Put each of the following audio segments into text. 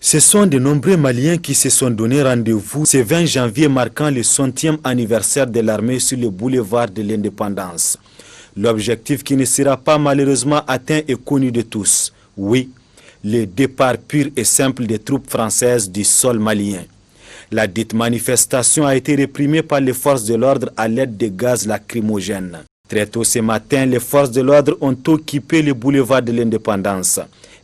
Ce sont de nombreux Maliens qui se sont donné rendez-vous ce 20 janvier marquant le 100e anniversaire de l'armée sur le boulevard de l'indépendance. L'objectif qui ne sera pas malheureusement atteint est connu de tous. Oui, le départ pur et simple des troupes françaises du sol malien. La dite manifestation a été réprimée par les forces de l'ordre à l'aide de gaz lacrymogènes. Très tôt ce matin, les forces de l'ordre ont occupé le boulevard de l'indépendance.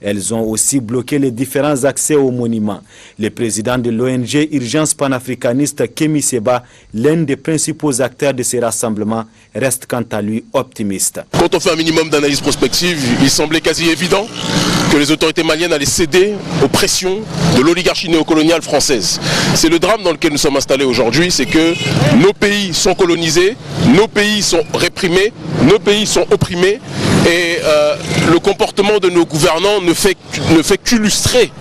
Elles ont aussi bloqué les différents accès aux monuments. Le président de l'ONG Urgence panafricaniste, Kémy Séba, l'un des principaux acteurs de ces rassemblements, reste quant à lui optimiste. Quand on fait un minimum d'analyse prospective, il semblait quasi évident que les autorités maliennes allaient céder aux pressions de l'oligarchie néocoloniale française. C'est le drame dans lequel nous sommes installés aujourd'hui, c'est que nos pays sont colonisés, nos pays sont réprimés, nos pays sont opprimés et le comportement de nos gouvernants ne fait qu'illustrer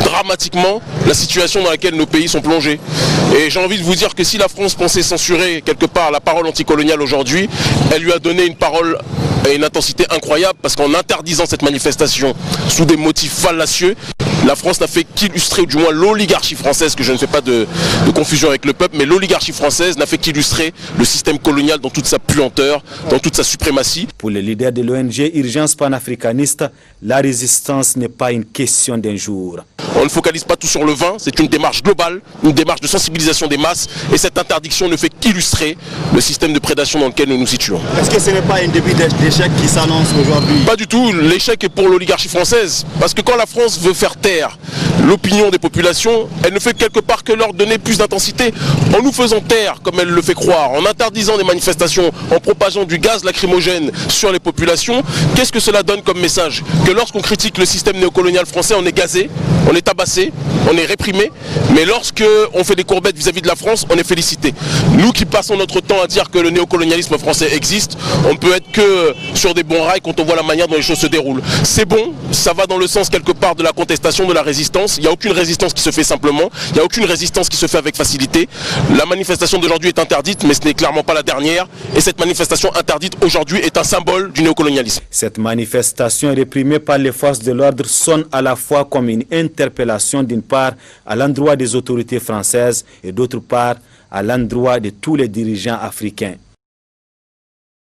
dramatiquement la situation dans laquelle nos pays sont plongés. Et j'ai envie de vous dire que si la France pensait censurer quelque part la parole anticoloniale aujourd'hui, elle lui a donné une parole et une intensité incroyable, parce qu'en interdisant cette manifestation sous des motifs fallacieux, la France n'a fait qu'illustrer, ou du moins l'oligarchie française, que je ne fais pas de confusion avec le peuple, mais l'oligarchie française n'a fait qu'illustrer le système colonial dans toute sa puanteur, dans toute sa suprématie. Pour le leader de l'ONG Urgence panafricaniste, la résistance n'est pas une question d'un jour. On ne focalise pas tout sur le vin, c'est une démarche globale, une démarche de sensibilisation des masses, et cette interdiction ne fait qu'illustrer le système de prédation dans lequel nous nous situons. Est-ce que ce n'est pas un début d'échec qui s'annonce aujourd'hui? Pas du tout, l'échec est pour l'oligarchie française, parce que quand la France veut faire taire l'opinion des populations, elle ne fait quelque part que leur donner plus d'intensité, en nous faisant taire, comme elle le fait croire, en interdisant des manifestations, en propageant du gaz lacrymogène sur les populations. Qu'est-ce que cela donne comme message? Que lorsqu'on critique le système néocolonial français, on est gazé, on est tabassé, on est réprimé, mais lorsque on fait des courbettes vis-à-vis de la France, on est félicité. Nous qui passons notre temps à dire que le néocolonialisme français existe, on ne peut être que sur des bons rails quand on voit la manière dont les choses se déroulent. C'est bon, ça va dans le sens quelque part de la contestation, de la résistance. Il n'y a aucune résistance qui se fait simplement, il n'y a aucune résistance qui se fait avec facilité. La manifestation d'aujourd'hui est interdite, mais ce n'est clairement pas la dernière, et cette manifestation interdite aujourd'hui est un symbole du néocolonialisme. Cette manifestation réprimée par les forces de l'ordre sonne à la fois comme une interpellation d'une part à l'endroit des autorités françaises et d'autre part à l'endroit de tous les dirigeants africains.